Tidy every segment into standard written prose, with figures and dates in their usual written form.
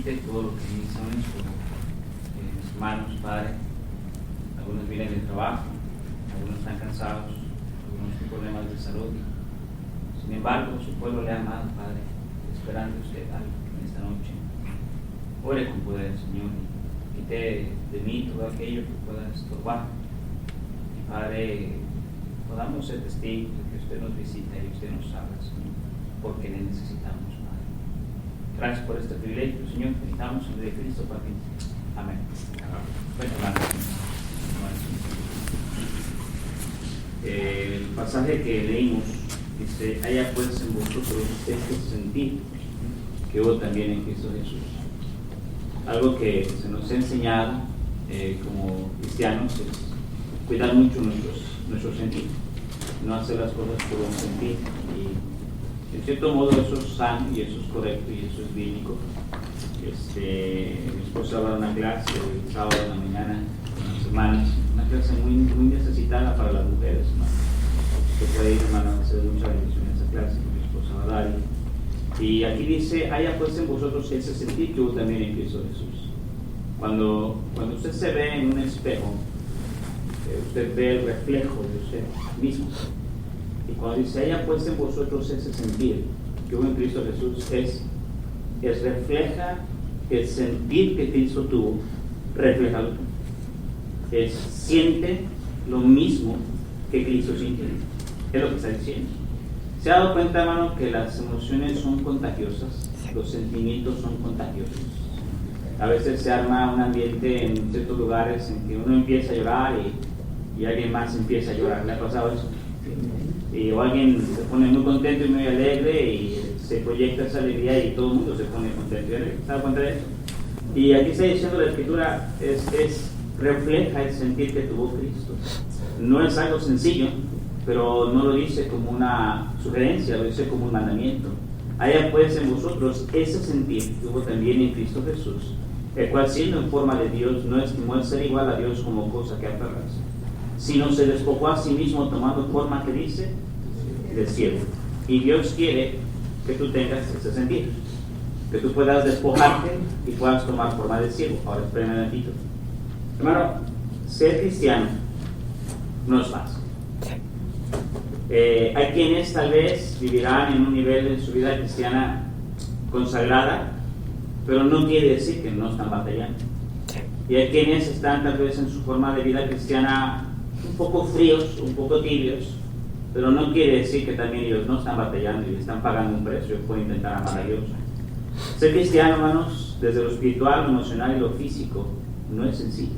bendice todo lo que iniciamos como mis hermanos, Padre. Algunos vienen del trabajo, algunos están cansados, algunos tienen problemas de salud. Sin embargo, su pueblo le ha amado, Padre, esperando usted algo en esta noche. Ore con poder, Señor, y quite de mí todo aquello que pueda estorbar. Y Padre, podamos ser testigos de que usted nos visita y usted nos habla, Señor, porque le necesitamos, Padre. Gracias por este privilegio, Señor. Necesitamos en el de Cristo, Padre. Amén. Bueno, el pasaje que leímos dice: haya pues en vosotros este sentir que hubo también en Cristo Jesús. Algo que se nos ha enseñado como cristianos es cuidar mucho nuestros sentidos, no hacer las cosas por un sentir. Y en cierto modo eso es sano y eso es correcto y eso es bíblico. Mi esposa va a dar una clase el sábado en la mañana con las hermanas, una clase muy necesitada para las mujeres, ¿no? Usted puede ir, hermano, a hacer mucha bendición en esa clase que mi esposa va a dar. Y aquí dice: haya pues en vosotros ese sentir que hubo también en Cristo Jesús. Cuando usted se ve en un espejo, usted ve el reflejo de usted mismo. Y cuando dice: haya pues en vosotros ese sentir que hubo en Cristo Jesús, es refleja el sentir que Cristo tuvo, reflejado. Siente lo mismo que Cristo sintió. Es lo que está diciendo. ¿Se ha dado cuenta, hermano, que las emociones son contagiosas? Los sentimientos son contagiosos. A veces se arma un ambiente en ciertos lugares en que uno empieza a llorar y alguien más empieza a llorar. ¿Le ha pasado eso? O alguien se pone muy contento y muy alegre y se proyecta esa alegría y todo el mundo se pone contento y alegre. ¿Se da cuenta de eso? Y aquí está diciendo la Escritura, refleja el sentir que tuvo Cristo. No es algo sencillo, pero no lo dice como una sugerencia, lo dice como un mandamiento. Haya pues en vosotros ese sentir que hubo también en Cristo Jesús, el cual siendo en forma de Dios no estimó el ser igual a Dios como cosa que aferrarse, sino se despojó a sí mismo tomando forma, que dice, de siervo. Y Dios quiere que tú tengas ese sentir, que tú puedas despojarte y puedas tomar forma de siervo. Ahora espérenme un momentito. Hermano, ser cristiano no es fácil. Hay quienes tal vez vivirán en un nivel en su vida cristiana consagrada, pero no quiere decir que no están batallando. Y hay quienes están tal vez en su forma de vida cristiana un poco fríos, un poco tibios, pero no quiere decir que también ellos no están batallando y están pagando un precio por intentar amar a Dios. Ser cristiano, hermanos, desde lo espiritual, lo emocional y lo físico, no es sencillo.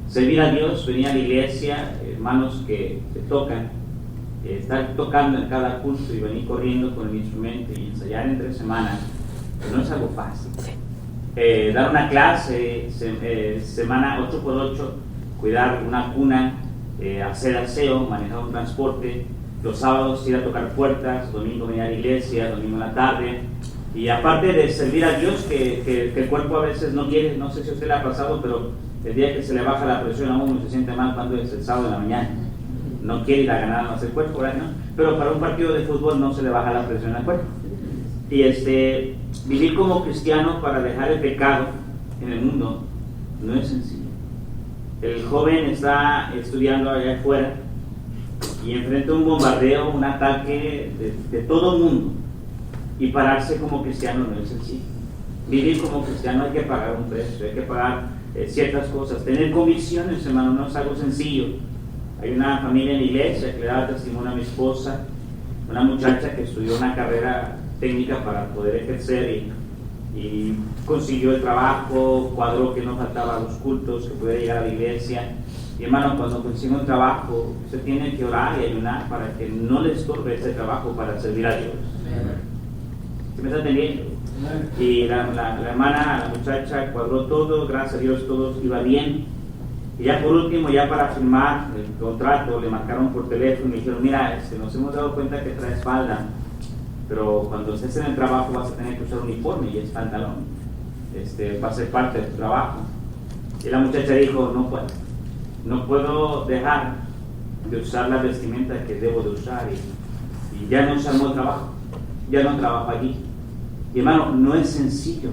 Servir a Dios, venir a la iglesia, hermanos que te tocan, estar tocando en cada culto y venir corriendo con el instrumento y ensayar entre semanas, pues no es algo fácil. Dar una clase semana 8x8, cuidar una cuna, hacer aseo, manejar un transporte, los sábados ir a tocar puertas, domingo venir a la iglesia, domingo en la tarde. Y aparte de servir a Dios, que el cuerpo a veces no quiere, no sé si a usted le ha pasado, pero el día que se le baja la presión a uno se siente mal cuando es el sábado de la mañana. No quiere ir a ganar más el cuerpo, ¿verdad? ¿No? Pero para un partido de fútbol no se le baja la presión al cuerpo. Y vivir como cristiano para dejar el pecado en el mundo no es sencillo. El joven está estudiando allá afuera y enfrenta un bombardeo, un ataque de todo el mundo. Y pararse como cristiano no es sencillo. Vivir como cristiano hay que pagar un precio, hay que pagar ciertas cosas. Tener convicciones, hermano, no es algo sencillo. Hay una familia en la iglesia que le da testimonio a mi esposa, una muchacha que estudió una carrera técnica para poder ejercer y consiguió el trabajo, cuadró que no faltaba a los cultos, que pudiera llegar a la iglesia. Y hermano, cuando consigue un trabajo, usted tiene que orar y ayunar para que no le estorbe ese trabajo para servir a Dios. ¿Se me está entendiendo? Y la hermana, la muchacha cuadró todo, gracias a Dios todo iba bien. Y ya por último, ya para firmar el contrato, le marcaron por teléfono y me dijeron: mira, nos hemos dado cuenta que traes falda, pero cuando estés en el trabajo vas a tener que usar uniforme y es pantalón. Va a ser parte de tu trabajo. Y la muchacha dijo: no puedo dejar de usar la vestimenta que debo de usar. Y ya no se armó el trabajo, ya no trabajo allí. Y hermano, no es sencillo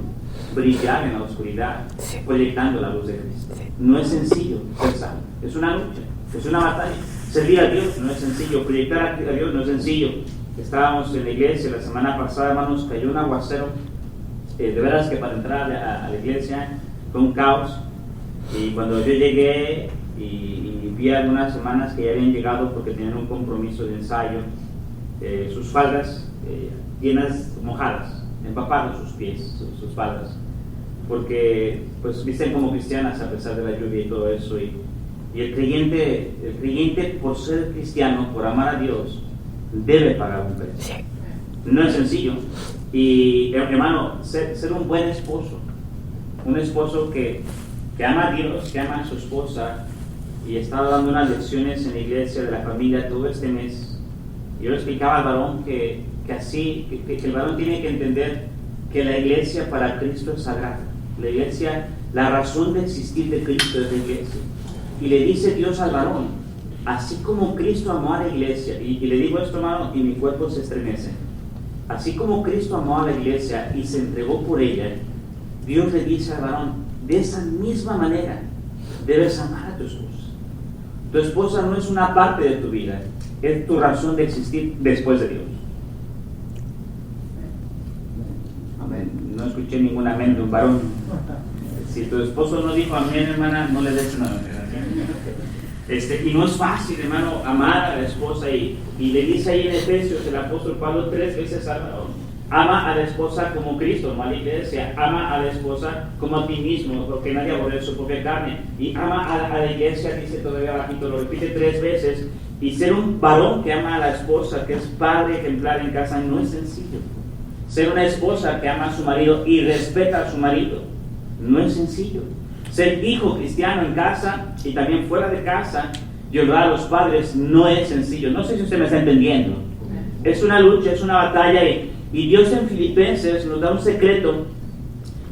brillar en la oscuridad proyectando la luz de Cristo. No es sencillo ser salvo. Es una lucha, es una batalla. Servir a Dios no es sencillo, proyectar a Dios no es sencillo. Estábamos en la iglesia la semana pasada, hermanos, cayó un aguacero. De veras que para entrar a la iglesia fue un caos. Y cuando yo llegué y vi algunas hermanas que ya habían llegado porque tenían un compromiso de ensayo, sus faldas llenas, mojadas, empapadas sus pies, sus faldas, porque pues visten como cristianas a pesar de la lluvia y todo eso. Y el creyente por ser cristiano, por amar a Dios, debe pagar un precio. No es sencillo. Y hermano, ser un buen esposo, un esposo que ama a Dios, que ama a su esposa, y estaba dando unas lecciones en la iglesia de la familia todo este mes. Yo le explicaba al varón que el varón tiene que entender que la iglesia para Cristo es sagrada. La iglesia, la razón de existir de Cristo es la iglesia. Y le dice Dios al varón, así como Cristo amó a la iglesia, y le digo esto, hermano, y mi cuerpo se estremece, así como Cristo amó a la iglesia y se entregó por ella, Dios le dice al varón, de esa misma manera debes amar a tu esposa. Tu esposa no es una parte de tu vida, es tu razón de existir después de Dios. Amén. No escuché ningún amén de un varón. Si tu esposo no dijo amén, hermana, no le des una amén. Y no es fácil, hermano, amar a la esposa. Y le dice ahí en Efesios el apóstol Pablo 3 veces al varón: ama a la esposa como Cristo amó a la iglesia, ama a la esposa como a ti mismo, porque nadie aborrece su propia carne, y ama a la iglesia, dice todavía bajito, lo repite 3 veces. Y ser un varón que ama a la esposa, que es padre ejemplar en casa, no es sencillo. Ser una esposa que ama a su marido y respeta a su marido, no es sencillo. Ser hijo cristiano en casa y también fuera de casa y honrar a los padres no es sencillo. No sé si usted me está entendiendo. Es una lucha, es una batalla, y Dios en Filipenses nos da un secreto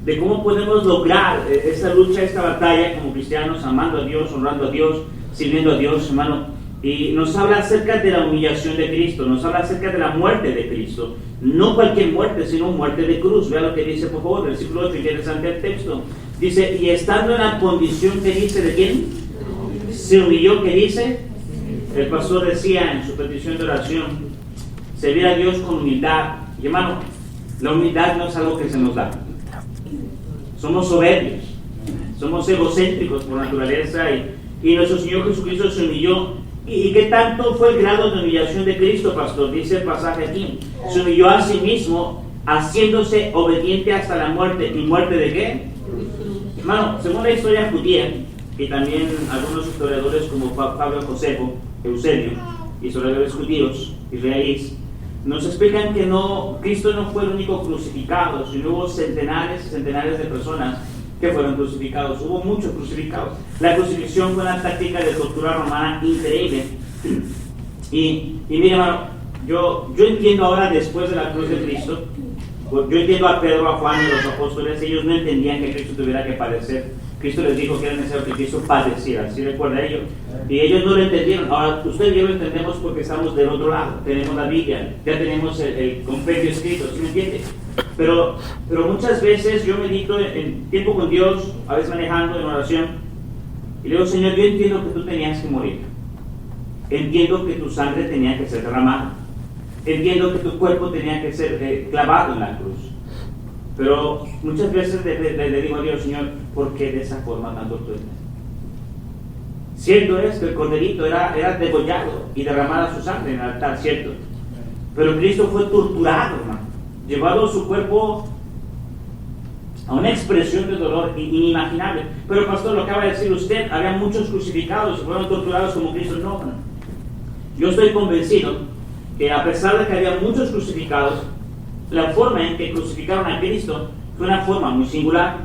de cómo podemos lograr esa lucha, esta batalla como cristianos, amando a Dios, honrando a Dios, sirviendo a Dios, hermano. Y nos habla acerca de la humillación de Cristo, nos habla acerca de la muerte de Cristo. No cualquier muerte, sino muerte de cruz. Vea lo que dice, por favor, versículo 8, interesante el texto. Dice, y estando en la condición que dice, ¿de quién? Se humilló, ¿qué dice? El pastor decía en su petición de oración, servir a Dios con humildad. Y hermano, la humildad no es algo que se nos da. Somos soberbios, somos egocéntricos por naturaleza, y nuestro Señor Jesucristo se humilló. ¿Y qué tanto fue el grado de humillación de Cristo, pastor? Dice el pasaje aquí. Se humilló a sí mismo, haciéndose obediente hasta la muerte. ¿Y muerte de qué? Hermano, según la historia judía, y también algunos historiadores como Pablo Josefo, Eusebio, historiadores judíos, israelíes, nos explican que Cristo no fue el único crucificado, sino hubo centenares y centenares de personas que fueron crucificados. Hubo muchos crucificados. La crucifixión fue una táctica de tortura romana increíble. Y mira, hermano, yo entiendo ahora, después de la cruz de Cristo, yo entiendo a Pedro, a Juan y a los apóstoles. Ellos no entendían que Cristo tuviera que padecer. Cristo les dijo que era necesario que Cristo padeciera. ¿Sí recuerda ello? Y ellos no lo entendieron. Ahora, usted y yo lo entendemos porque estamos del otro lado. Tenemos la Biblia, ya tenemos el compendio escrito, ¿sí me entiende? Pero muchas veces yo medito en tiempo con Dios, a veces manejando en oración, y le digo, Señor, yo entiendo que tú tenías que morir. Entiendo que tu sangre tenía que ser derramada. Entiendo que tu cuerpo tenía que ser clavado en la cruz. Pero muchas veces le digo a Dios, Señor, ¿por qué de esa forma tan tortuosa? Cierto es que el corderito era degollado y derramada su sangre en el altar, cierto. Pero Cristo fue torturado, hermano, llevado su cuerpo a una expresión de dolor inimaginable. Pero pastor, lo acaba de decir usted, había muchos crucificados y fueron torturados como Cristo. No, hermano. Yo estoy convencido que a pesar de que había muchos crucificados, la forma en que crucificaron a Cristo fue una forma muy singular.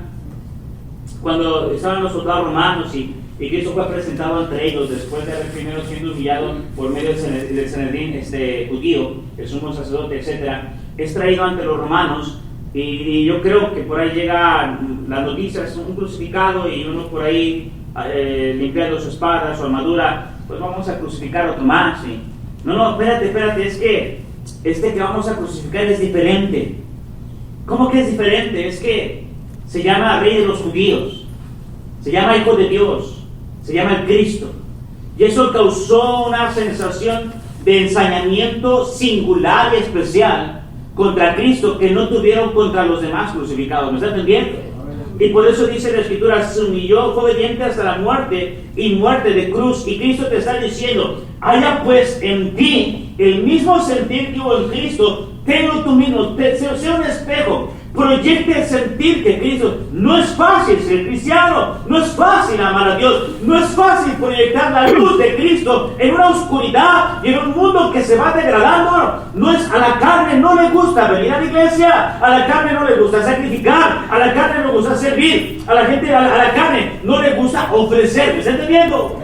Cuando estaban los soldados romanos y Cristo fue presentado entre ellos después de haber primero sido humillado por medio del Sanedrín judío, el sumo sacerdote, etc., es traído ante los romanos, y yo creo que por ahí llega las noticias, un crucificado, y uno por ahí limpiando su espada, su armadura, pues vamos a crucificar otro más. No, espérate, es que este que vamos a crucificar es diferente. ¿Cómo que es diferente? Es que se llama Rey de los Judíos, se llama Hijo de Dios, se llama el Cristo. Y eso causó una sensación de ensañamiento singular y especial contra Cristo que no tuvieron contra los demás crucificados. ¿Me está entendiendo? Y por eso dice la Escritura, se humilló, fue obediente hasta la muerte y muerte de cruz. Y Cristo te está diciendo, haya pues en ti el mismo sentir que hubo en Cristo, tenlo tú mismo, sea un espejo. Proyecte el sentir que Cristo. No es fácil ser cristiano, no es fácil amar a Dios, no es fácil proyectar la luz de Cristo en una oscuridad y en un mundo que se va degradando. No es, a la carne no le gusta venir a la iglesia, a la carne no le gusta sacrificar, a la carne no le gusta servir, a la gente, a la carne no le gusta ofrecer. ¿Me está entendiendo?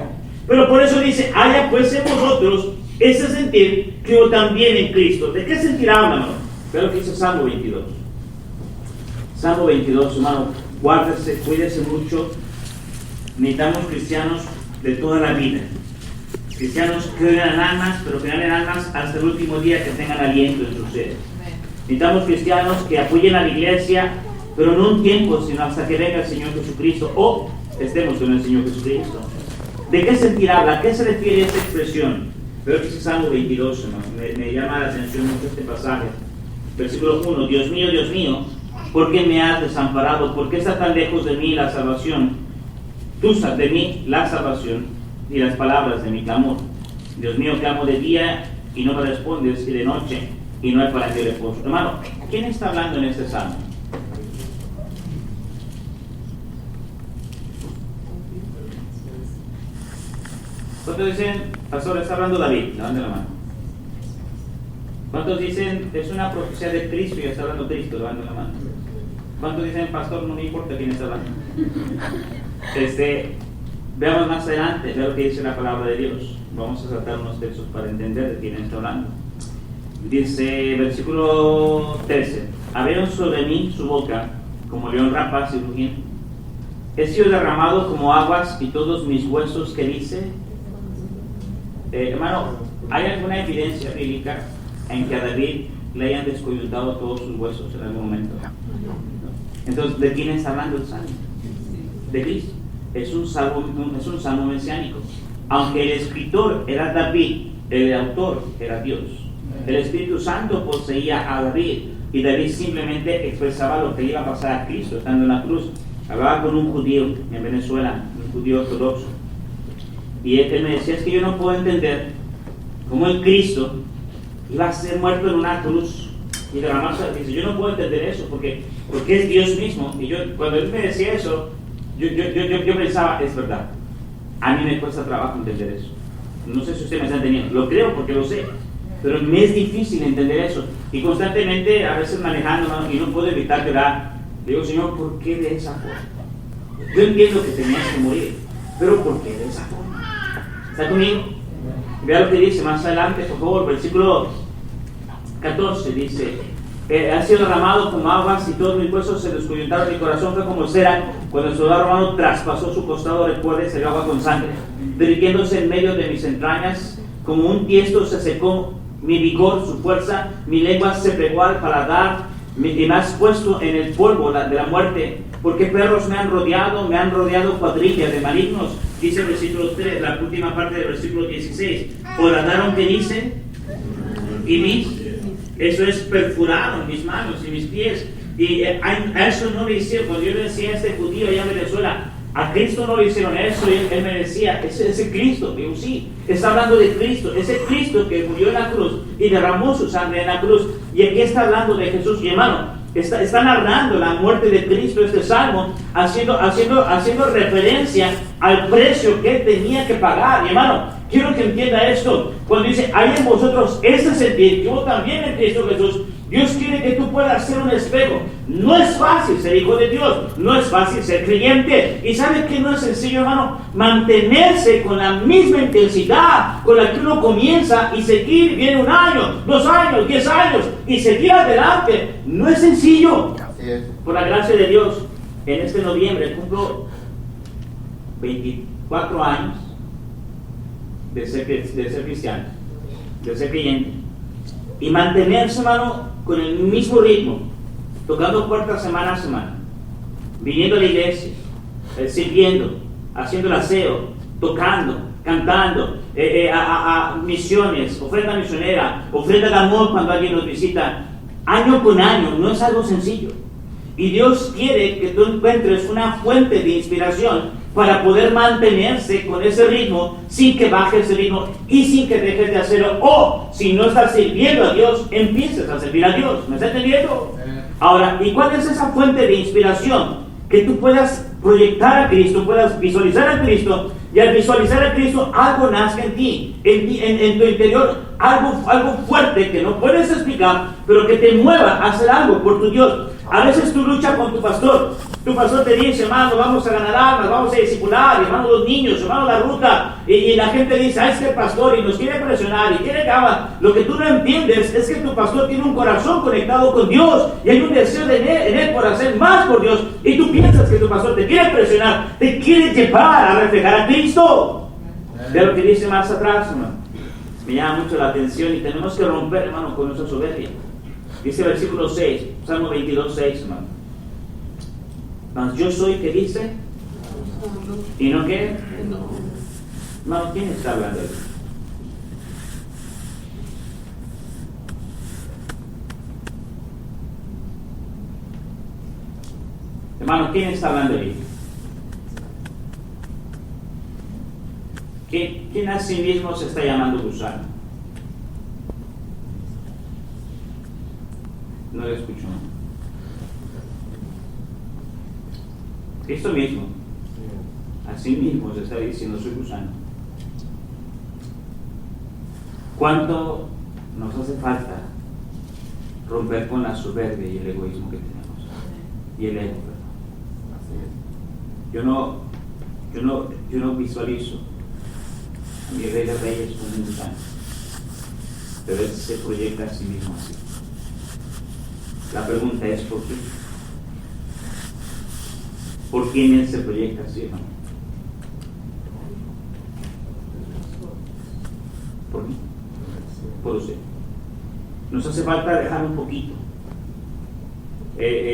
Pero por eso dice, haya pues en vosotros ese sentir que hubo también en Cristo. ¿De qué sentir habla, hermano? Vea lo que dice Salmo 22. Salmo 22, hermano, guárdese, cuídese mucho. Necesitamos cristianos de toda la vida. Cristianos que crean en almas, pero que crean en almas hasta el último día, que tengan aliento en sus seres. Necesitamos cristianos que apoyen a la iglesia, pero no un tiempo, sino hasta que venga el Señor Jesucristo o estemos con el Señor Jesucristo. ¿De qué sentir habla? ¿A qué se refiere esta expresión? Veo que es Salmo 22, hermano. Me llama la atención mucho este pasaje. Versículo 1, Dios mío, ¿por qué me has desamparado? ¿Por qué está tan lejos de mí la salvación? Tú sabes de mí la salvación y las palabras de mi clamor. Dios mío, clamo de día y no me respondes, y de noche y no hay para mí reposo. Hermano, ¿quién está hablando en este salmo? ¿Cuántos dicen, pastor, está hablando David? Levanten la mano. ¿Cuántos dicen, es una profecía de Cristo y está hablando Cristo? Levanten la mano. ¿Cuántos dicen, pastor, no me importa quién está hablando? Veamos más adelante, vea lo que dice la palabra de Dios. Vamos a saltar unos textos para entender de quién está hablando. Dice, versículo 13, abrieron sobre mí su boca, como león rapaz y rugiente. He sido derramado como aguas y todos mis huesos, que dice. Hermano, ¿hay alguna evidencia bíblica en que a David le hayan descoyuntado todos sus huesos en algún momento? Entonces, ¿de quién está hablando el salmo? De Cristo. Es un salmo mesiánico. Aunque el escritor era David, el autor era Dios. El Espíritu Santo poseía a David y David simplemente expresaba lo que iba a pasar a Cristo estando en la cruz. Hablaba con un judío en Venezuela, un judío ortodoxo, y él me decía, es que yo no puedo entender cómo el Cristo iba a ser muerto en una cruz y derramarse. Dice, yo no puedo entender eso porque es Dios mismo. Y yo, cuando él me decía eso, yo pensaba, es verdad, a mí me cuesta trabajo entender eso. No sé si usted me está entendiendo, lo creo porque lo sé, pero me es difícil entender eso. Y constantemente, a veces manejando, y no puedo evitar llorar, le digo, Señor, ¿por qué de esa forma? Yo entiendo que tenías que morir, pero ¿por qué de esa forma? ¿Está conmigo? Vea lo que dice más adelante, por favor, versículo 14, dice, ha sido derramado como aguas y todos mis huesos se descoyuntaron, mi corazón fue como cera, cuando el soldado romano traspasó su costado, recuerde, salió agua con sangre, derritiéndose en medio de mis entrañas, como un tiesto se secó mi vigor, su fuerza, mi lengua se pegó al paladar, y me has puesto en el polvo de la muerte, porque perros me han rodeado cuadrillas de malignos. Dice el versículo 3, la última parte del versículo 16, horadaron que dice, y eso es perforaron mis manos y mis pies. Y a eso no le hicieron, cuando yo le decía a este judío allá en Venezuela, a Cristo no le hicieron eso, y él me decía, ese Cristo. Digo, sí, está hablando de Cristo, ese Cristo que murió en la cruz y derramó su sangre en la cruz. Y aquí está hablando de Jesús. Y hermano, está narrando la muerte de Cristo este salmo, haciendo referencia al precio que él tenía que pagar. Y hermano, quiero que entienda esto. Cuando dice, hay en vosotros ese sentir que hubo también en Cristo Jesús, Dios quiere que tú puedas ser un espejo. No es fácil ser hijo de Dios, no es fácil ser creyente. Y ¿sabe qué no es sencillo, hermano? Mantenerse con la misma intensidad con la que uno comienza y seguir, viene 1 año, 2 años, 10 años, y seguir adelante. No es sencillo. Por la gracia de Dios, en este noviembre cumplo 24 años de ser cristiano, de ser creyente. Y mantenerse, hermano, con el mismo ritmo, tocando puertas semana a semana, viniendo a la iglesia, sirviendo, haciendo el aseo, tocando, cantando, a misiones, ofrenda misionera, ofrenda de amor cuando alguien nos visita, año con año, no es algo sencillo. Y Dios quiere que tú encuentres una fuente de inspiración para poder mantenerse con ese ritmo sin que baje ese ritmo y sin que dejes de hacerlo. O si no estás sirviendo a Dios, empieces a servir a Dios. ¿Me estás entendiendo? Ahora, ¿y cuál es esa fuente de inspiración? Que tú puedas proyectar a Cristo, puedas visualizar a Cristo, y al visualizar a Cristo algo nazca en ti, en tu interior, algo fuerte que no puedes explicar, pero que te mueva a hacer algo por tu Dios. A veces tú luchas con tu pastor te dice, hermano, vamos a ganar almas, vamos a discipular, hermano, los niños, hermano, la ruta, y la gente dice, es que el pastor, y nos quiere presionar, y quiere que haga. Lo que tú no entiendes es que tu pastor tiene un corazón conectado con Dios, y hay un deseo en él por hacer más por Dios, y tú piensas que tu pastor te quiere presionar, te quiere llevar a reflejar a Cristo. De lo que dice más atrás, hermano, me llama mucho la atención, y tenemos que romper, hermano, con nuestra soberbia. Dice el versículo 6, Salmo 22, 6, hermano. Mas yo soy, ¿qué dice? ¿Y no qué? Hermano, ¿quién está hablando ahí? Hermano, ¿quién está hablando ahí? ¿Quién a sí mismo se está llamando gusano? No lo escucho. Cristo mismo, a sí mismo se está diciendo, soy gusano. ¿Cuánto nos hace falta romper con la soberbia y el egoísmo que tenemos? Y el ego, perdón. Yo no visualizo a mi Rey de Reyes como un gusano, pero él se proyecta a sí mismo así. La pregunta es, ¿por qué? ¿Por quién él se proyecta así, hermano? ¿Por mí? Por usted. Nos hace falta dejar un poquito.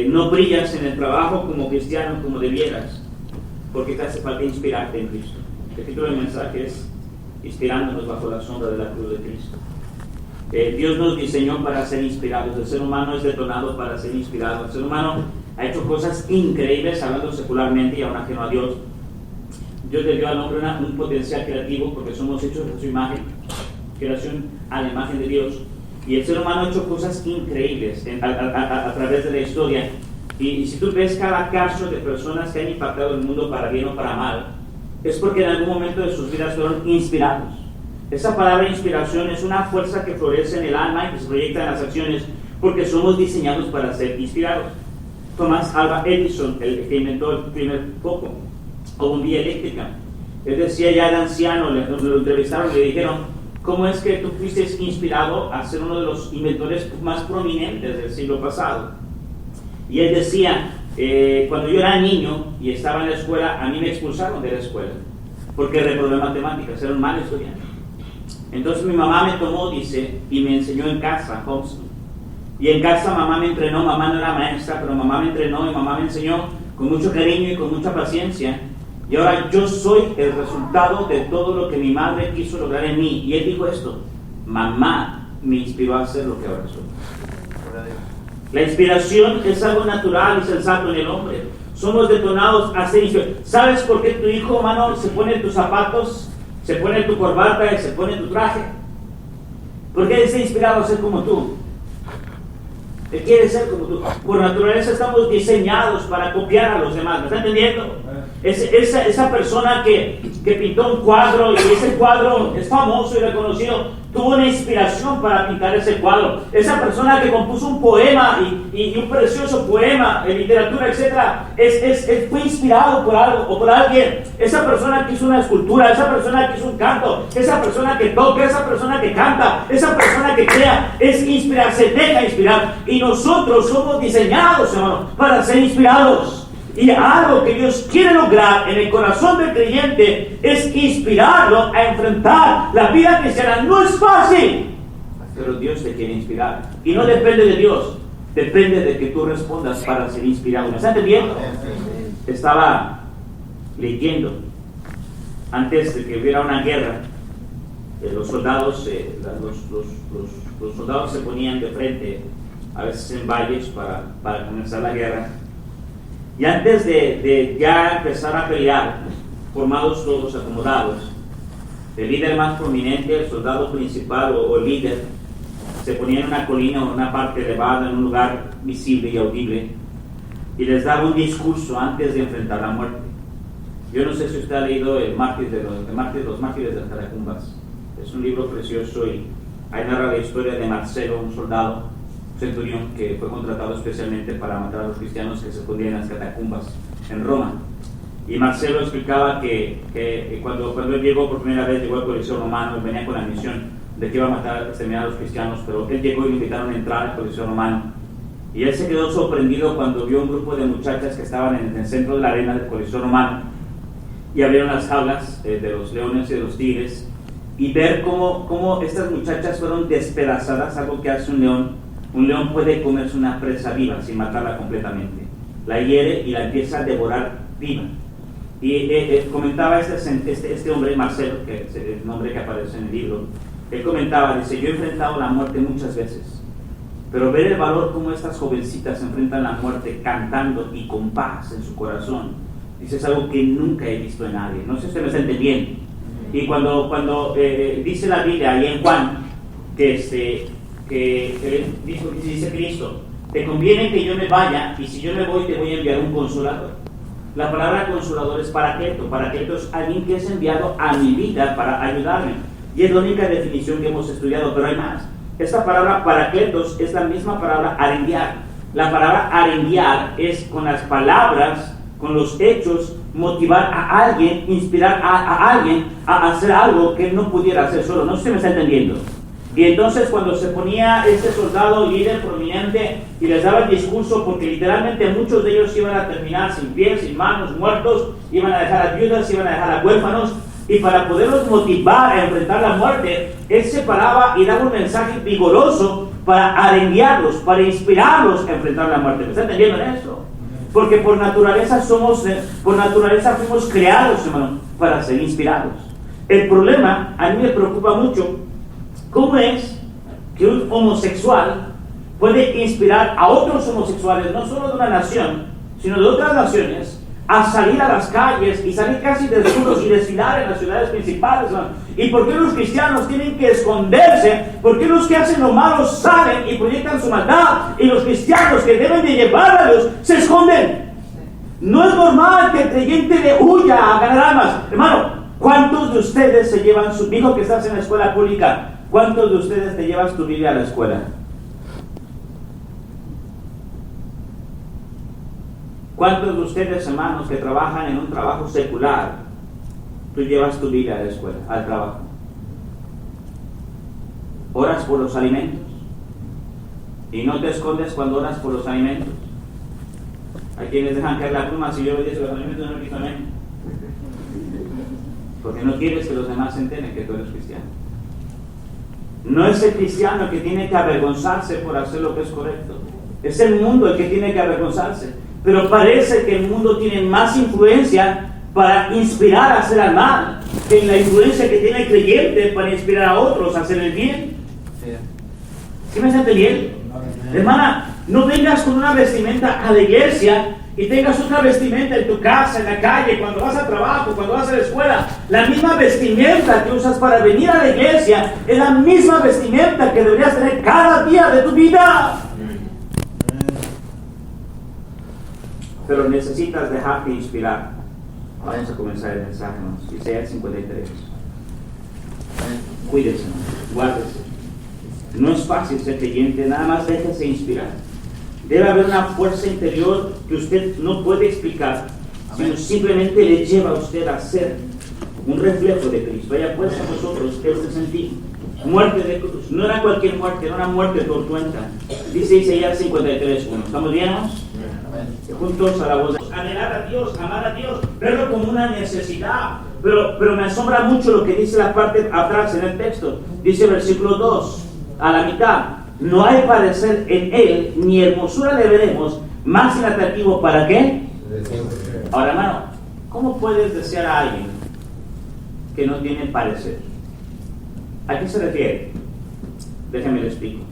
No brillas en el trabajo como cristiano como debieras, porque te hace falta inspirarte en Cristo. El título del mensaje es Inspirándonos bajo la sombra de la cruz de Cristo. Dios nos diseñó para ser inspirados. El ser humano es detonado para ser inspirado. El ser humano ha hecho cosas increíbles, hablando secularmente y aún ajeno a Dios. Dios le dio al hombre un potencial creativo porque somos hechos de su imagen, creación a la imagen de Dios. Y el ser humano ha hecho cosas increíbles a través de la historia. Y si tú ves cada caso de personas que han impactado el mundo para bien o para mal, es porque en algún momento de sus vidas fueron inspirados. Esa palabra inspiración es una fuerza que florece en el alma y que se proyecta en las acciones, porque somos diseñados para ser inspirados. Thomas Alva Edison, el que inventó el primer foco o bombilla eléctrica, él decía, ya era anciano, lo entrevistaron y le dijeron, ¿cómo es que tú fuiste inspirado a ser uno de los inventores más prominentes del siglo pasado? Y él decía, cuando yo era niño y estaba en la escuela, a mí me expulsaron de la escuela porque reprobé matemáticas, era un mal estudiante. Entonces mi mamá me tomó, dice, y me enseñó en casa, homeschool. Y en casa mamá me entrenó, mamá no era maestra, pero mamá me entrenó y mamá me enseñó con mucho cariño y con mucha paciencia. Y ahora yo soy el resultado de todo lo que mi madre quiso lograr en mí. Y él dijo esto, mamá me inspiró a hacer lo que ahora soy. La inspiración es algo natural y sensato en el hombre. Somos detonados a ser inspirados. ¿Sabes por qué tu hijo, hermano, se pone tus zapatos, se pone tu corbata y se pone tu traje? Porque él está inspirado a ser como tú. Él quiere ser como tú. Por naturaleza estamos diseñados para copiar a los demás. ¿Me está entendiendo? Esa persona que pintó un cuadro y ese cuadro es famoso y reconocido, tuvo una inspiración para pintar ese cuadro. Esa persona que compuso un poema y un precioso poema en literatura, etc., fue inspirado por algo o por alguien. Esa persona que hizo una escultura, esa persona que hizo un canto, esa persona que toca, esa persona que canta, esa persona que crea, es inspirar, se deja inspirar. Y nosotros somos diseñados, hermano, para ser inspirados. Y algo que Dios quiere lograr en el corazón del creyente es inspirarlo a enfrentar la vida cristiana. No es fácil, pero Dios te quiere inspirar. Y no depende de Dios, depende de que tú respondas para ser inspirado. ¿Me están entendiendo? Estaba leyendo, antes de que hubiera una guerra, los soldados se ponían de frente, a veces en valles, para comenzar la guerra. Y antes de ya empezar a pelear, formados todos, acomodados, el líder más prominente, el soldado principal o líder, se ponía en una colina o en una parte elevada, en un lugar visible y audible, y les daba un discurso antes de enfrentar la muerte. Yo no sé si usted ha leído Los mártires de las catacumbas. Es un libro precioso y ahí narra la historia de Marcelo, un soldado, un centurión que fue contratado especialmente para matar a los cristianos que se escondían en las catacumbas en Roma. Y Marcelo explicaba que cuando él llegó por primera vez, llegó al Coliseo Romano, él venía con la misión de que iba a matar, exterminar a los cristianos, pero él llegó y le invitaron a entrar al Coliseo Romano. Y él se quedó sorprendido cuando vio un grupo de muchachas que estaban en el centro de la arena del Coliseo Romano y abrieron las jaulas de los leones y de los tigres, y ver cómo estas muchachas fueron despedazadas, algo que hace un león. Un león puede comerse una presa viva sin matarla completamente. La hiere y la empieza a devorar viva. Y comentaba este hombre, Marcelo, que es el nombre que aparece en el libro, él comentaba, dice, yo he enfrentado la muerte muchas veces, pero ver el valor como estas jovencitas enfrentan la muerte cantando y con paz en su corazón, dice, es algo que nunca he visto en nadie. No sé si usted me está entendiendo. Y cuando dice la Biblia ahí en Juan que dice Cristo, te conviene que yo me vaya, y si yo me voy te voy a enviar un consolador. La palabra consolador es paracleto. Paracleto es alguien que es enviado a mi vida para ayudarme, y es la única definición que hemos estudiado, pero hay más. Esta palabra paracletos es la misma palabra arenguear. La palabra arenguear es con las palabras, con los hechos, motivar a alguien, inspirar a alguien a hacer algo que él no pudiera hacer solo. No sé si me está entendiendo. Y entonces cuando se ponía este soldado líder prominente y les daba el discurso, porque literalmente muchos de ellos iban a terminar sin pies, sin manos, muertos, iban a dejar a viudas, iban a dejar a huérfanos, y para poderlos motivar a enfrentar la muerte, él se paraba y daba un mensaje vigoroso para arenguearlos, para inspirarlos a enfrentar la muerte. ¿Me está entendiendo en eso? Porque por naturaleza fuimos creados, hermano, para ser inspirados. El problema, a mí me preocupa mucho, ¿cómo es que un homosexual puede inspirar a otros homosexuales, no solo de una nación, sino de otras naciones, a salir a las calles y salir casi desnudos y desfilar en las ciudades principales, ¿no? ¿Y por qué los cristianos tienen que esconderse? ¿Por qué los que hacen lo malo salen y proyectan su maldad? Y los cristianos que deben de llevar a Dios se esconden. No es normal que el creyente le huya a ganar almas. Hermano, ¿cuántos de ustedes se llevan su... Dijo que estás en la escuela pública. ¿Cuántos de ustedes te llevas tu Biblia a la escuela? ¿Cuántos de ustedes, hermanos, que trabajan en un trabajo secular, tú llevas tu Biblia a la escuela, al trabajo? ¿Oras por los alimentos? ¿Y no te escondes cuando oras por los alimentos? Hay quienes dejan caer la pluma, si yo bendigo los alimentos, no me quito amén. Porque no quieres que los demás se enteren que tú eres cristiano. No es el cristiano el que tiene que avergonzarse por hacer lo que es correcto. Es el mundo el que tiene que avergonzarse. Pero parece que el mundo tiene más influencia para inspirar a hacer el mal que la influencia que tiene el creyente para inspirar a otros a hacer el bien. ¿Sí me está entendiendo? Hermana, no vengas con una vestimenta a la iglesia y tengas otra vestimenta en tu casa, en la calle, cuando vas al trabajo, cuando vas a la escuela. La misma vestimenta que usas para venir a la iglesia es la misma vestimenta que deberías tener cada día de tu vida. Pero necesitas dejarte inspirar. Vamos a comenzar el mensaje, ¿no? Isaías 53. Cuídese, ¿no? Guárdese. No es fácil ser creyente, nada más déjese inspirar. Debe haber una fuerza interior que usted no puede explicar, sino simplemente le lleva a usted a ser un reflejo de Cristo. Haya pues a vosotros este sentir. Muerte de cruz. No era cualquier muerte, era una muerte tortuenta. Dice Isaías 53:1. ¿Estamos bien? Juntos a la voz de anhelar a Dios, amar a Dios, verlo como una necesidad. Pero me asombra mucho lo que dice la parte atrás en el texto. Dice versículo 2, a la mitad: No hay parecer en él, ni hermosura le veremos, más inatractivo, ¿para qué? Ahora, hermano, ¿cómo puedes desear a alguien que no tiene parecer? ¿A qué se refiere? Déjame le explico.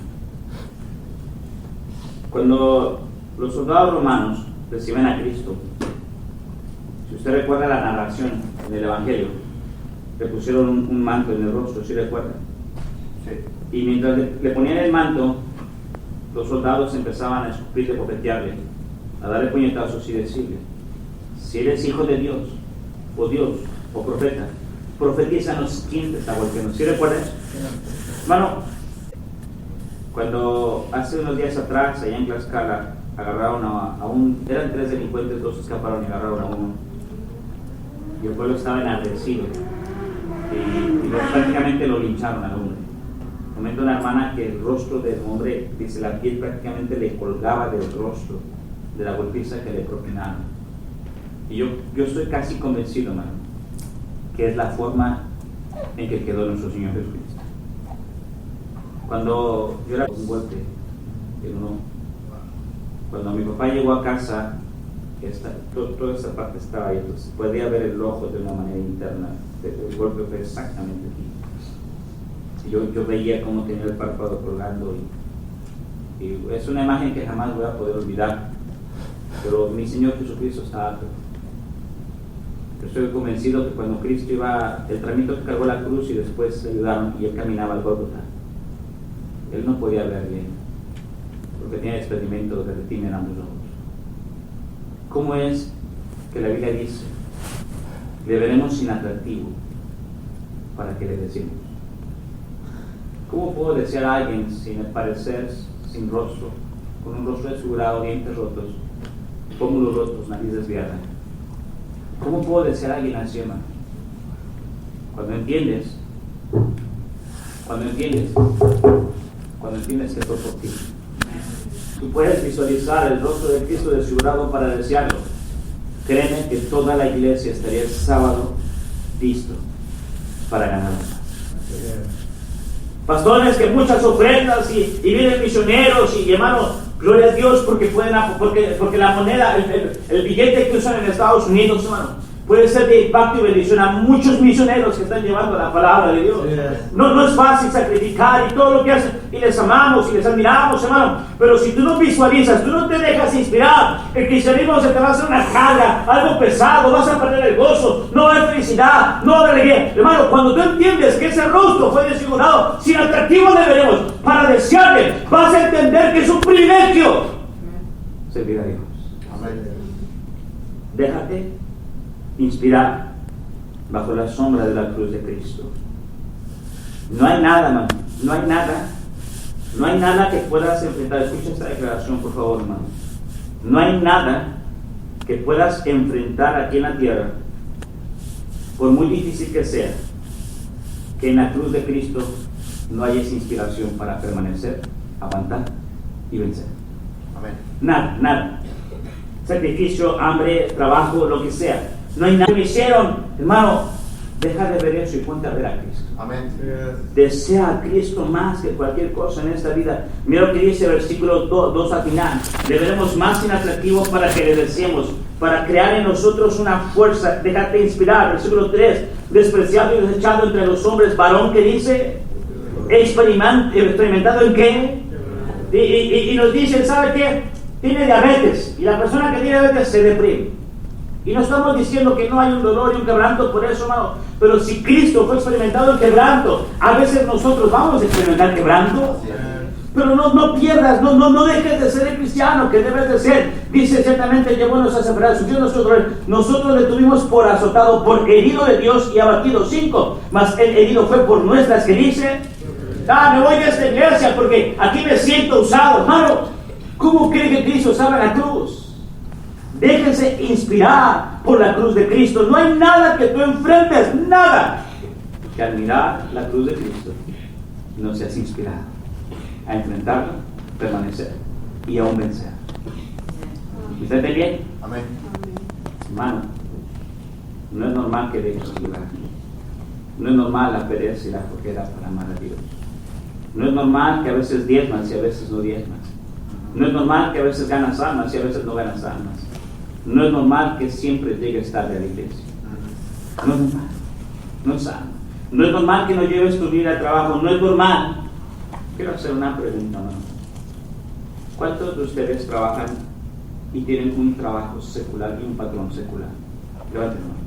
Cuando los soldados romanos reciben a Cristo, si usted recuerda la narración en el Evangelio, le pusieron un manto en el rostro, ¿sí recuerda? Sí. Y mientras le ponían el manto, los soldados empezaban a escupirle, a bofetearle, a darle puñetazos y decirle: si eres hijo de Dios, o profeta, profetízanos quién te está golpeando. ¿Sí recuerdas? Hermano, cuando hace unos días atrás, allá en Tlaxcala, agarraron eran 3 delincuentes, 2 escaparon y agarraron a uno. Y el pueblo estaba enardecido. Y prácticamente lo lincharon al hombre. Comenta una hermana que el rostro del hombre, dice, la piel prácticamente le colgaba del rostro, de la golpiza que le propinaron. Y yo estoy casi convencido, hermano, que es la forma en que quedó nuestro Señor Jesucristo. Cuando yo era un golpe en uno, cuando mi papá llegó a casa, toda esta parte estaba ahí, entonces podía ver el ojo de una manera interna. El golpe fue exactamente aquí. Y yo veía cómo tenía el párpado colgando, y es una imagen que jamás voy a poder olvidar. Pero mi Señor Jesucristo estaba perfecto. Yo estoy convencido que cuando Cristo iba, el tramito que cargó la cruz y después le ayudaron y él caminaba al Gólgota, él no podía ver bien, porque tenía experimento de retina en ambos ojos. ¿Cómo es que la Biblia dice: le veremos inatractivo para que le decimos? ¿Cómo puedo desear a alguien sin parecer, sin rostro, con un rostro desfigurado, dientes rotos, pómulos rotos, nariz desviada? ¿Cómo puedo desear a alguien así, hermano? Cuando entiendes que fue por ti. Tú puedes visualizar el rostro de Cristo desfigurado para desearlo. Créeme que toda la iglesia estaría el sábado listo para ganar. Pastores, que muchas ofrendas y vienen misioneros y hermanos, gloria a Dios porque la moneda, el billete que usan en Estados Unidos, hermano, puede ser de impacto y bendición a muchos misioneros que están llevando la palabra de Dios. No es fácil sacrificar y todo lo que hacen, y les amamos y les admiramos, hermano, pero si tú no visualizas, tú no te dejas inspirar, el cristianismo se te va a hacer una carga, algo pesado, vas a perder el gozo, no hay felicidad, no hay alegría. Hermano, cuando tú entiendes que ese rostro fue desfigurado, sin atractivo le veremos, para desearle, vas a entender que es un privilegio servir a Dios. Amén. Déjate inspirar bajo la sombra de la cruz de Cristo. No hay nada, hermano, no hay nada que puedas enfrentar. Escucha esta declaración, por favor, hermano. No hay nada que puedas enfrentar aquí en la tierra, por muy difícil que sea, que en la cruz de Cristo no haya esa inspiración para permanecer, aguantar y vencer. Amén. Nada. Sacrificio, hambre, trabajo, lo que sea. No hay nada que me hicieron, hermano. Deja de ver eso y ponte a ver a Cristo. Amén. Desea a Cristo más que cualquier cosa en esta vida. Mira lo que dice el versículo 2 al final. Le veremos más inatractivo para que le deseemos, para crear en nosotros una fuerza. Déjate inspirar. Versículo 3. Despreciado y desechado entre los hombres, varón que dice, experimentado en qué. Y nos dice, ¿sabe qué? Tiene diabetes. Y la persona que tiene diabetes se deprime. Y no estamos diciendo que no hay un dolor y un quebranto por eso, hermano. Pero si Cristo fue experimentado en quebranto, a veces nosotros vamos a experimentar quebranto. Pero no pierdas, no dejes de ser el cristiano que debes de ser. Dice, ciertamente llevó nuestras enfermedades, sufrió nuestros dolores. Nosotros le tuvimos por azotado, por herido de Dios y abatido. 5. Mas el herido fue por nuestras, que dice, me voy de esta iglesia porque aquí me siento usado. Hermano, ¿cómo cree que Cristo estaba en la cruz? Déjense inspirar por la cruz de Cristo. No hay nada que tú enfrentes, nada, que al mirar la cruz de Cristo no seas inspirado a enfrentarlo, permanecer y aún vencer. ¿Usted está bien? Amén. Hermano, no es normal que dejes lugar. No es normal la pereza y la flojera para amar a Dios. No es normal que a veces diezmas y a veces no diezmas. No es normal que a veces ganas almas y a veces no ganas almas. No es normal que siempre llegues tarde a la iglesia. No es normal. No es sano. No es normal que no lleves tu vida al trabajo. No es normal. Quiero hacer una pregunta, ¿no? ¿Cuántos de ustedes trabajan y tienen un trabajo secular y un patrón secular? Levanten la mano.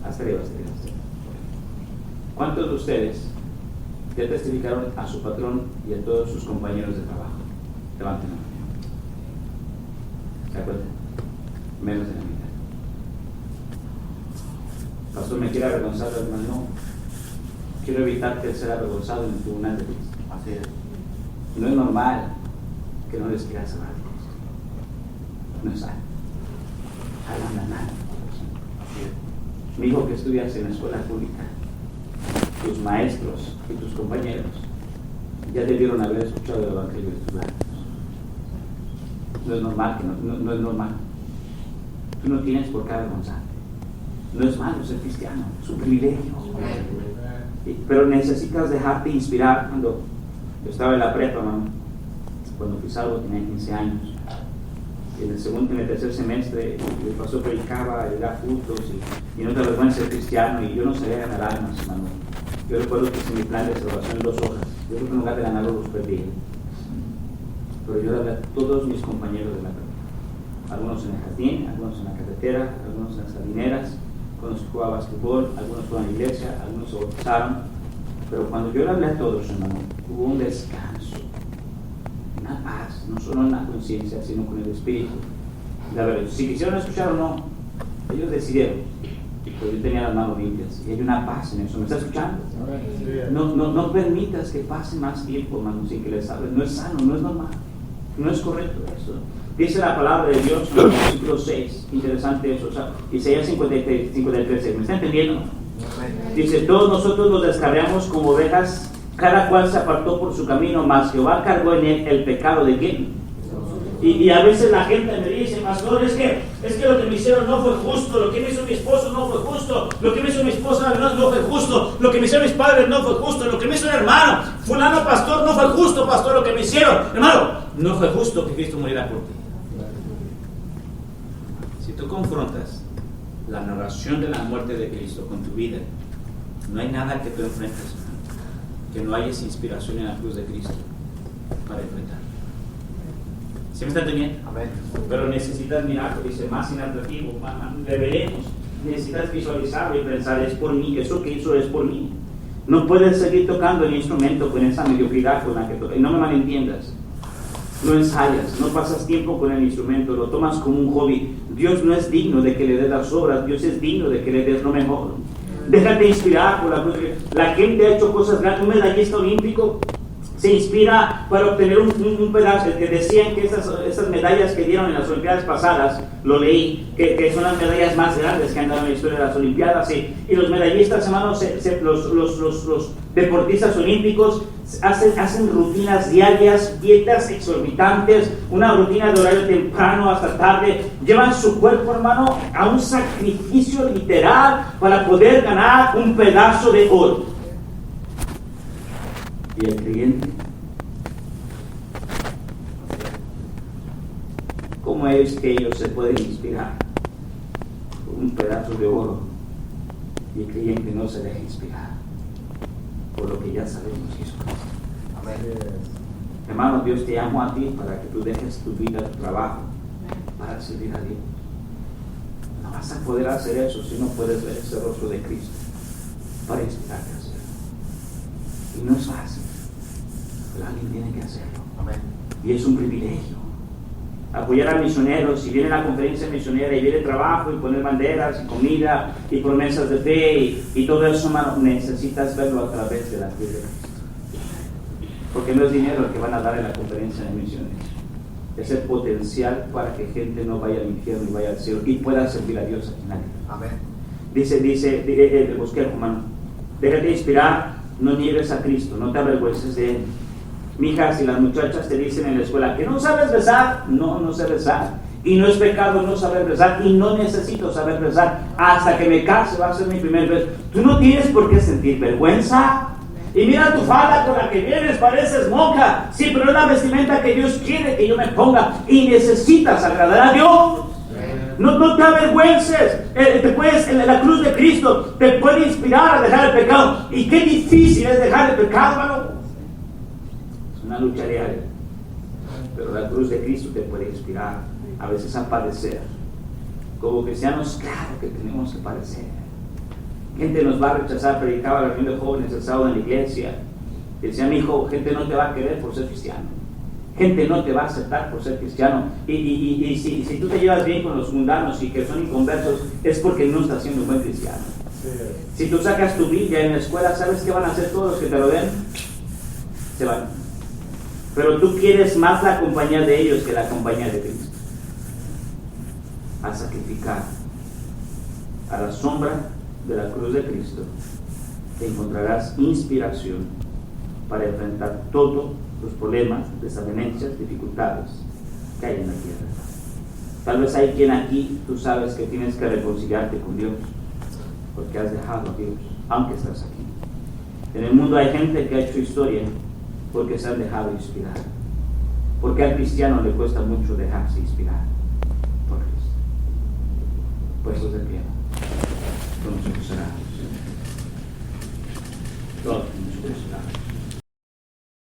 Hasta arriba, hasta arriba, hasta arriba. ¿Cuántos de ustedes ya testificaron a su patrón y a todos sus compañeros de trabajo? Levanten la mano. ¿Se acuerdan? Menos de la mitad. Pastor, ¿me quiere avergonzar, hermano? No. Quiero evitarte ser avergonzado en el tribunal de Cristo. Así es. No es normal que no les quieras hablar de Cristo. No es sano. Hablan a nadie. Mi hijo, que estudias en la escuela pública, tus maestros y tus compañeros ya debieron haber escuchado el evangelio de tus labios. No es normal que no es normal. Tú no tienes por qué avergonzarte. No es malo ser cristiano, es un privilegio. Pero necesitas dejarte inspirar. Cuando yo estaba en la prepa, cuando fui salvo tenía 15 años. En el tercer semestre, el pastor predicaba, y era frutos y no te avergüences ser cristiano, y yo no sabía ganar almas, hermano. Yo recuerdo que hice mi plan de salvación en 2 hojas. Yo creo que en lugar de ganarlos los perdí. Pero yo le hablé a todos mis compañeros de la prepa. Algunos en el jardín, algunos en la carretera, algunos en las jardineras, algunos jugaban basquetbol, algunos fueron a la iglesia, algunos se bautizaron. Pero cuando yo le hablé a todos, hermano, hubo un descanso, una paz, no solo en la conciencia, sino con el espíritu. La verdad, si quisieron escuchar o no, ellos decidieron. Pero yo tenía las manos limpias y hay una paz en eso. ¿Me está escuchando? No permitas que pase más tiempo, hermano, sin que les hables. No es sano, no es normal, no es correcto eso. Dice la palabra de Dios en el versículo 6, interesante eso, o sea, Isaías 53, ¿me está entendiendo? Dice, todos nosotros nos descarriamos como ovejas, cada cual se apartó por su camino, mas Jehová cargó en él el pecado de quién. Y a veces la gente me dice, pastor, es que lo que me hicieron no fue justo, lo que me hizo mi esposo no fue justo, lo que me hizo mi esposa no fue justo, lo que me hicieron mis padres no fue justo, lo que me hizo un hermano, fulano pastor, no fue justo, pastor, lo que me hicieron. Hermano, no fue justo que Cristo muriera por ti. Si tú confrontas la narración de la muerte de Cristo con tu vida, no hay nada que tú enfrentes, que no hayas inspiración en la cruz de Cristo para enfrentar. ¿Sí me está entendiendo? Amén. Pero necesitas mirarlo, dice, más inatractivo, le veremos. Necesitas visualizarlo y pensar, es por mí, eso que hizo es por mí. No puedes seguir tocando el instrumento con esa mediocridad con la que tocas. Y no me malentiendas. No ensayas, no pasas tiempo con el instrumento, lo tomas como un hobby. Dios no es digno de que le des las obras, Dios es digno de que le des lo mejor. Déjate inspirar por la cruz. La gente ha hecho cosas grandes. Un medallista olímpico se inspira para obtener un pedazo. Que decían que esas medallas que dieron en las Olimpiadas pasadas, lo leí, que son las medallas más grandes que han dado en la historia de las Olimpiadas. Y los medallistas, hermanos, los deportistas olímpicos hacen rutinas diarias, dietas exorbitantes, una rutina de horario temprano hasta tarde. Llevan su cuerpo, hermano, a un sacrificio literal para poder ganar un pedazo de oro. Y el creyente, ¿cómo es que ellos se pueden inspirar por un pedazo de oro y el creyente no se deja inspirar por lo que ya sabemos que hizo Cristo? Amén. Hermano, Dios te llamó a ti para que tú dejes tu vida, tu trabajo, para servir a Dios. No vas a poder hacer eso si no puedes ver ese rostro de Cristo para inspirarte a hacerlo. Y no es fácil, pero alguien tiene que hacerlo. Amén. Y es un privilegio. Apoyar a misioneros, si viene la conferencia misionera y viene trabajo y poner banderas y comida y promesas de fe y todo eso, hermano, necesitas verlo a través de la cruz de Cristo. Porque no es dinero el que van a dar en la conferencia de misiones, es el potencial para que gente no vaya al infierno y vaya al cielo y pueda servir a Dios aquí en la tierra. Amén. Dice el bosquejo, hermano, déjate inspirar, no niegues a Cristo, no te avergüences de Él. Mijas, si las muchachas te dicen en la escuela que no sabes rezar, no sé rezar. Y no es pecado no saber rezar, y no necesito saber rezar. Hasta que me case va a ser mi primer beso. Tú no tienes por qué sentir vergüenza. Y mira tu falda con la que vienes, pareces monja. Sí, pero es la vestimenta que Dios quiere que yo me ponga. Y necesitas agradar a Dios. No te avergüences. La cruz de Cristo te puede inspirar a dejar el pecado. Y qué difícil es dejar el pecado, hermano. Es una lucha diaria. Pero la cruz de Cristo te puede inspirar a veces a padecer. Como cristianos, claro que tenemos que padecer. Gente nos va a rechazar. Predicaba la reunión de jóvenes el sábado en la iglesia. Decía, mi hijo, gente no te va a querer por ser cristiano. Gente no te va a aceptar por ser cristiano. Y si tú te llevas bien con los mundanos y que son inconversos, es porque no estás siendo un buen cristiano. Si tú sacas tu Biblia en la escuela, ¿sabes qué van a hacer todos los que te lo den? Se van. Pero tú quieres más la compañía de ellos que la compañía de Cristo. A sacrificar a la sombra de la cruz de Cristo, encontrarás inspiración para enfrentar todos los problemas, desavenencias, dificultades que hay en la tierra. Tal vez hay quien aquí, tú sabes que tienes que reconciliarte con Dios, porque has dejado a Dios, aunque estás aquí. En el mundo hay gente que ha hecho historia porque se han dejado inspirar. Porque al cristiano le cuesta mucho dejarse inspirar por Cristo. Puestos de pie, con nosotros oramos. Todos.